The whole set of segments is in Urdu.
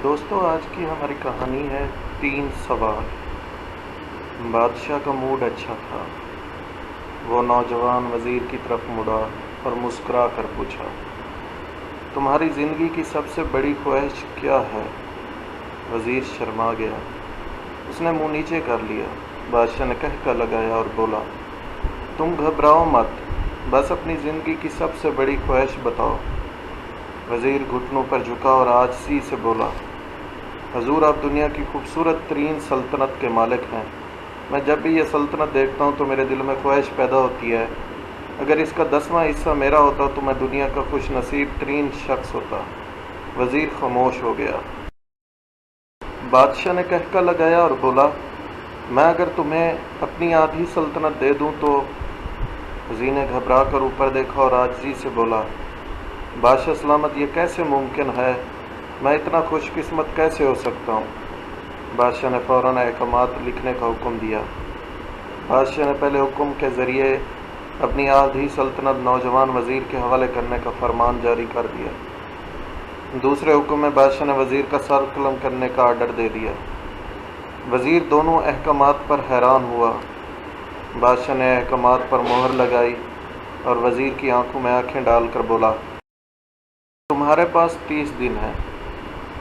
دوستو، آج کی ہماری کہانی ہے 3 سوال۔ بادشاہ کا موڈ اچھا تھا۔ وہ نوجوان وزیر کی طرف مڑا اور مسکرا کر پوچھا، تمہاری زندگی کی سب سے بڑی خواہش کیا ہے؟ وزیر شرما گیا۔ اس نے منہ نیچے کر لیا۔ بادشاہ نے کہہ کر لگایا اور بولا، تم گھبراؤ مت، بس اپنی زندگی کی سب سے بڑی خواہش بتاؤ۔ وزیر گھٹنوں پر جھکا اور عاجزی سے بولا، حضور، آپ دنیا کی خوبصورت ترین سلطنت کے مالک ہیں۔ میں جب بھی یہ سلطنت دیکھتا ہوں تو میرے دل میں خواہش پیدا ہوتی ہے، اگر اس کا 10واں حصہ میرا ہوتا تو میں دنیا کا خوش نصیب ترین شخص ہوتا۔ وزیر خاموش ہو گیا۔ بادشاہ نے کہہ کر لگایا اور بولا، میں اگر تمہیں اپنی آدھی سلطنت دے دوں تو؟ وزیر نے گھبرا کر اوپر دیکھا اور عاجزی سے بولا، بادشاہ سلامت، یہ کیسے ممکن ہے؟ میں اتنا خوش قسمت کیسے ہو سکتا ہوں؟ بادشاہ نے فوراً احکامات لکھنے کا حکم دیا۔ بادشاہ نے پہلے حکم کے ذریعے اپنی آدھی سلطنت نوجوان وزیر کے حوالے کرنے کا فرمان جاری کر دیا۔ دوسرے حکم میں بادشاہ نے وزیر کا سر قلم کرنے کا آرڈر دے دیا۔ وزیر دونوں احکامات پر حیران ہوا۔ بادشاہ نے احکامات پر مہر لگائی اور وزیر کی آنکھوں میں آنکھیں ڈال کر بولا، تمہارے پاس 30 دن ہیں۔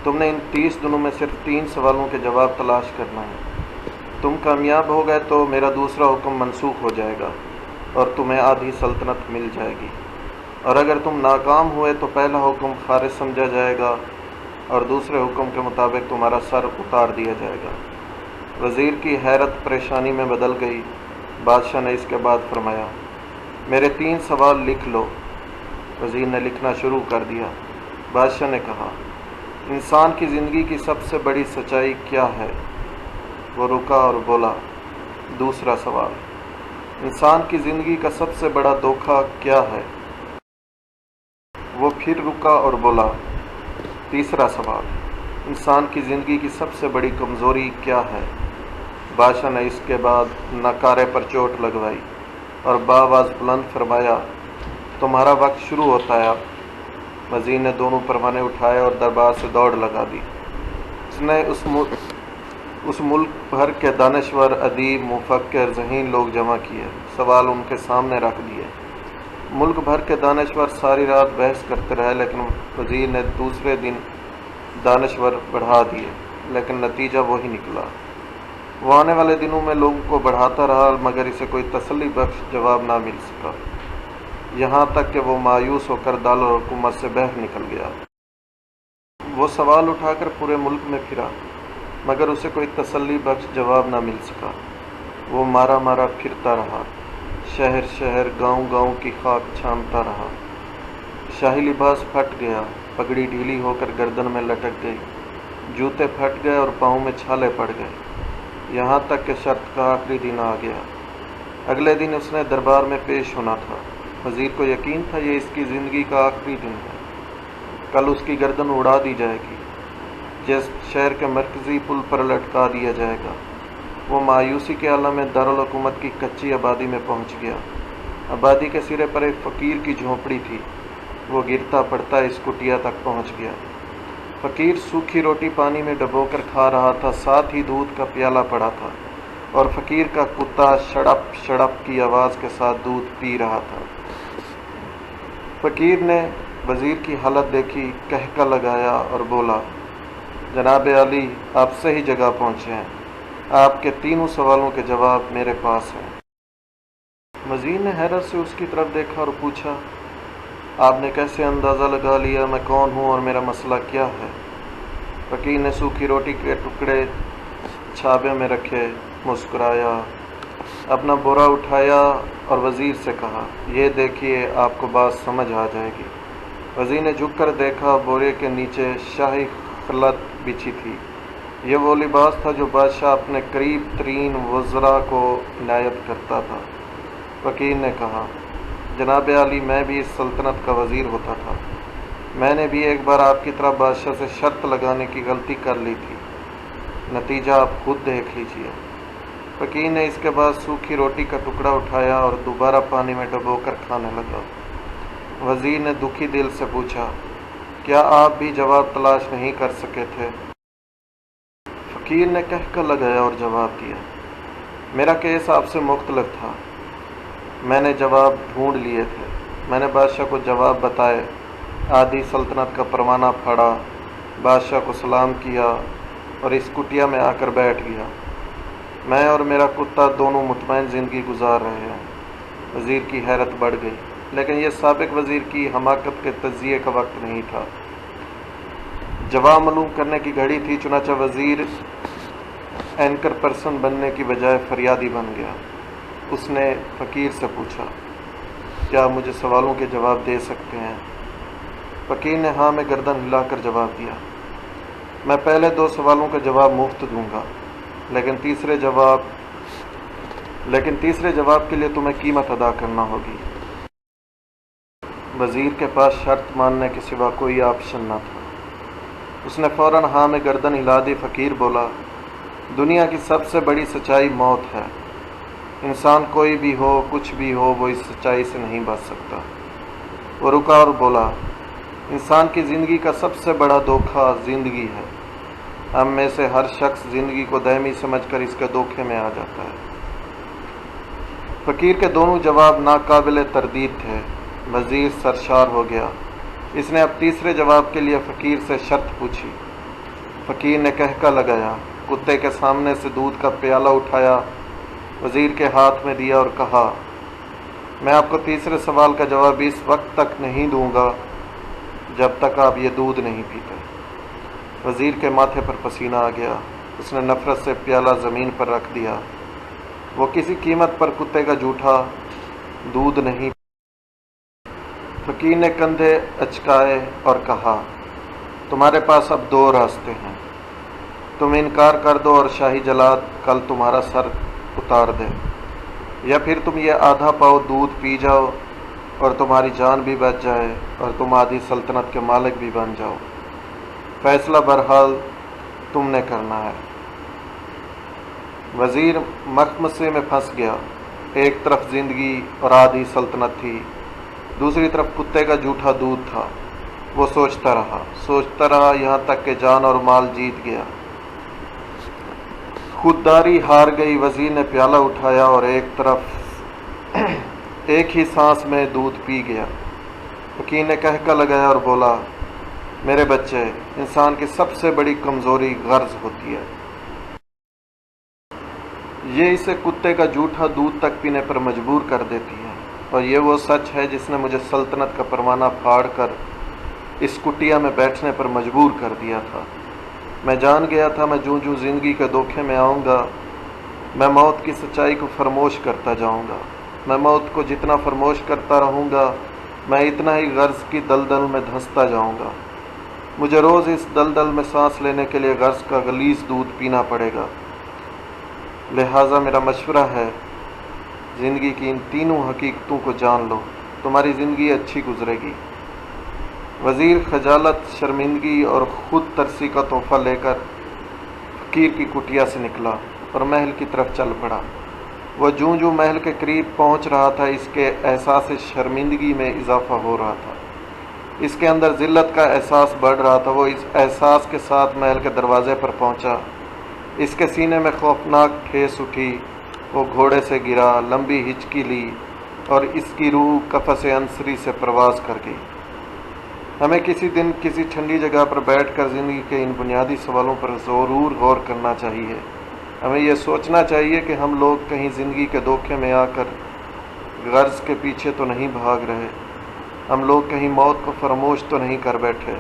تم نے ان 30 دنوں میں صرف 3 سوالوں کے جواب تلاش کرنا ہے۔ تم کامیاب ہو گئے تو میرا دوسرا حکم منسوخ ہو جائے گا اور تمہیں آدھی سلطنت مل جائے گی، اور اگر تم ناکام ہوئے تو پہلا حکم خارج سمجھا جائے گا اور دوسرے حکم کے مطابق تمہارا سر اتار دیا جائے گا۔ وزیر کی حیرت پریشانی میں بدل گئی۔ بادشاہ نے اس کے بعد فرمایا، میرے 3 سوال لکھ لو۔ وزیر نے لکھنا شروع کر دیا۔ بادشاہ نے کہا، انسان کی زندگی کی سب سے بڑی سچائی کیا ہے؟ وہ رکا اور بولا، دوسرا سوال، انسان کی زندگی کا سب سے بڑا دھوکہ کیا ہے؟ وہ پھر رکا اور بولا، تیسرا سوال، انسان کی زندگی کی سب سے بڑی کمزوری کیا ہے؟ بادشاہ نے اس کے بعد نکارے پر چوٹ لگوائی اور بآواز بلند فرمایا، تمہارا وقت شروع ہوتا ہے اب۔ وزیر نے دونوں پروانے اٹھائے اور دربار سے دوڑ لگا دی۔ اس نے اس ملک بھر کے دانشور، ادیب، مفکر، ذہین لوگ جمع کیے، سوال ان کے سامنے رکھ دیے۔ ملک بھر کے دانشور ساری رات بحث کرتے رہے، لیکن وزیر نے دوسرے دن دانشور بڑھا دیے، لیکن نتیجہ وہی نکلا۔ وہ آنے والے دنوں میں لوگوں کو بڑھاتا رہا، مگر اسے کوئی تسلی بخش جواب نہ مل سکا، یہاں تک کہ وہ مایوس ہو کر دل اور حکومت سے باہر نکل گیا۔ وہ سوال اٹھا کر پورے ملک میں پھرا، مگر اسے کوئی تسلی بخش جواب نہ مل سکا۔ وہ مارا مارا پھرتا رہا، شہر شہر، گاؤں گاؤں کی خاک چھانتا رہا۔ شاہی لباس پھٹ گیا، پگڑی ڈھیلی ہو کر گردن میں لٹک گئی، جوتے پھٹ گئے اور پاؤں میں چھالے پڑ گئے، یہاں تک کہ شرط کا آخری دن آ گیا۔ اگلے دن اس نے دربار میں پیش ہونا تھا۔ وزیر کو یقین تھا یہ اس کی زندگی کا آخری دن ہے، کل اس کی گردن اڑا دی جائے گی، جس شہر کے مرکزی پل پر لٹکا دیا جائے گا۔ وہ مایوسی کے عالم میں دارالحکومت کی کچی آبادی میں پہنچ گیا۔ آبادی کے سرے پر ایک فقیر کی جھونپڑی تھی۔ وہ گرتا پڑتا اس کٹیا تک پہنچ گیا۔ فقیر سوکھی روٹی پانی میں ڈبو کر کھا رہا تھا، ساتھ ہی دودھ کا پیالہ پڑا تھا، اور فقیر کا کتا شڑپ شڑپ کی آواز کے ساتھ دودھ پی رہا تھا۔ فقیر نے وزیر کی حالت دیکھی، کہکا لگایا اور بولا، جناب عالی، آپ صحیح جگہ پہنچے ہیں، آپ کے 3 سوالوں کے جواب میرے پاس ہیں۔ وزیر نے حیرت سے اس کی طرف دیکھا اور پوچھا، آپ نے کیسے اندازہ لگا لیا میں کون ہوں اور میرا مسئلہ کیا ہے؟ فقیر نے سوکھی روٹی کے ٹکڑے چھابے میں رکھے، مسکرایا، اپنا بورا اٹھایا اور وزیر سے کہا، یہ دیکھیے، آپ کو بات سمجھ آ جائے گی۔ وزیر نے جھک کر دیکھا، بورے کے نیچے شاہی خلعت بچھی تھی۔ یہ وہ لباس تھا جو بادشاہ اپنے قریب ترین وزراء کو عنایت کرتا تھا۔ فقیر نے کہا، جناب عالی، میں بھی اس سلطنت کا وزیر ہوتا تھا۔ میں نے بھی ایک بار آپ کی طرح بادشاہ سے شرط لگانے کی غلطی کر لی تھی، نتیجہ آپ خود دیکھ لیجیے۔ فقیر نے اس کے بعد سوکھی روٹی کا ٹکڑا اٹھایا اور دوبارہ پانی میں ڈبو کر کھانے لگا۔ وزیر نے دکھی دل سے پوچھا، کیا آپ بھی جواب تلاش نہیں کر سکے تھے؟ فقیر نے کہکہ لگایا اور جواب دیا، میرا کیس آپ سے مختلف تھا، میں نے جواب ڈھونڈ لیے تھے، میں نے بادشاہ کو جواب بتائے، آدھی سلطنت کا پروانہ پھاڑا، بادشاہ کو سلام کیا اور اس کٹیا میں آ کر بیٹھ گیا۔ میں اور میرا کتا دونوں مطمئن زندگی گزار رہے ہیں۔ وزیر کی حیرت بڑھ گئی، لیکن یہ سابق وزیر کی حماقت کے تجزیے کا وقت نہیں تھا، جواب معلوم کرنے کی گھڑی تھی۔ چنانچہ وزیر اینکر پرسن بننے کی بجائے فریادی بن گیا۔ اس نے فقیر سے پوچھا، کیا آپ مجھے سوالوں کے جواب دے سکتے ہیں؟ فقیر نے ہاں میں گردن ہلا کر جواب دیا، میں پہلے 2 سوالوں کا جواب مفت دوں گا، لیکن تیسرے جواب کے لیے تمہیں قیمت ادا کرنا ہوگی۔ وزیر کے پاس شرط ماننے کے سوا کوئی آپشن نہ تھا۔ اس نے فوراً ہاں میں گردن ہلا دی۔ فقیر بولا، دنیا کی سب سے بڑی سچائی موت ہے۔ انسان کوئی بھی ہو، کچھ بھی ہو، وہ اس سچائی سے نہیں بچ سکتا۔ وہ رکا اور بولا، انسان کی زندگی کا سب سے بڑا دھوکہ زندگی ہے۔ ہم میں سے ہر شخص زندگی کو دائمی سمجھ کر اس کے دھوکے میں آ جاتا ہے۔ فقیر کے دونوں جواب ناقابل تردید تھے۔ وزیر سرشار ہو گیا۔ اس نے اب تیسرے جواب کے لیے فقیر سے شرط پوچھی۔ فقیر نے کہکہ لگایا، کتے کے سامنے سے دودھ کا پیالہ اٹھایا، وزیر کے ہاتھ میں دیا اور کہا، میں آپ کو تیسرے سوال کا جواب اس وقت تک نہیں دوں گا جب تک آپ یہ دودھ نہیں پیتے۔ وزیر کے ماتھے پر پسینہ آ گیا۔ اس نے نفرت سے پیالہ زمین پر رکھ دیا۔ وہ کسی قیمت پر کتے کا جھوٹا دودھ نہیں۔ فقیر نے کندھے اچکائے اور کہا، تمہارے پاس اب 2 راستے ہیں، تم انکار کر دو اور شاہی جلاد کل تمہارا سر اتار دے، یا پھر تم یہ آدھا پاؤ دودھ پی جاؤ اور تمہاری جان بھی بچ جائے اور تم آدھی سلطنت کے مالک بھی بن جاؤ۔ فیصلہ بہرحال تم نے کرنا ہے۔ وزیر مخمصے میں پھنس گیا۔ ایک طرف زندگی اور آدھی سلطنت تھی، دوسری طرف کتے کا جھوٹا دودھ تھا۔ وہ سوچتا رہا یہاں تک کہ جان اور مال جیت گیا۔ خودداری ہار گئی۔ وزیر نے پیالہ اٹھایا اور ایک ہی سانس میں دودھ پی گیا۔ فقیر نے کہکہ لگایا اور بولا، میرے بچے، انسان کی سب سے بڑی کمزوری غرض ہوتی ہے۔ یہ اسے کتے کا جھوٹا دودھ تک پینے پر مجبور کر دیتی ہے، اور یہ وہ سچ ہے جس نے مجھے سلطنت کا پروانہ پھاڑ کر اس کٹیا میں بیٹھنے پر مجبور کر دیا تھا۔ میں جان گیا تھا میں جوں جوں زندگی کے دھوکے میں آؤں گا، میں موت کی سچائی کو فراموش کرتا جاؤں گا۔ میں موت کو جتنا فراموش کرتا رہوں گا، میں اتنا ہی غرض کی دلدل میں دھنستا جاؤں گا۔ مجھے روز اس دلدل میں سانس لینے کے لیے غرض کا غلیظ دودھ پینا پڑے گا۔ لہٰذا میرا مشورہ ہے، زندگی کی ان تینوں حقیقتوں کو جان لو، تمہاری زندگی اچھی گزرے گی۔ وزیر خجالت، شرمندگی اور خود ترسی کا تحفہ لے کر فقیر کی کٹیا سے نکلا اور محل کی طرف چل پڑا۔ وہ جوں جوں محل کے قریب پہنچ رہا تھا، اس کے احساس شرمندگی میں اضافہ ہو رہا تھا، اس کے اندر ذلت کا احساس بڑھ رہا تھا۔ وہ اس احساس کے ساتھ محل کے دروازے پر پہنچا۔ اس کے سینے میں خوفناک ٹھیس اٹھی۔ وہ گھوڑے سے گرا، لمبی ہچکی لی اور اس کی روح قفس عنصری سے پرواز کر گئی۔ ہمیں کسی دن کسی ٹھنڈی جگہ پر بیٹھ کر زندگی کے ان بنیادی سوالوں پر ضرور غور کرنا چاہیے۔ ہمیں یہ سوچنا چاہیے کہ ہم لوگ کہیں زندگی کے دھوکے میں آ کر غرض کے پیچھے تو نہیں بھاگ رہے، ہم لوگ کہیں موت کو فراموش تو نہیں کر بیٹھے۔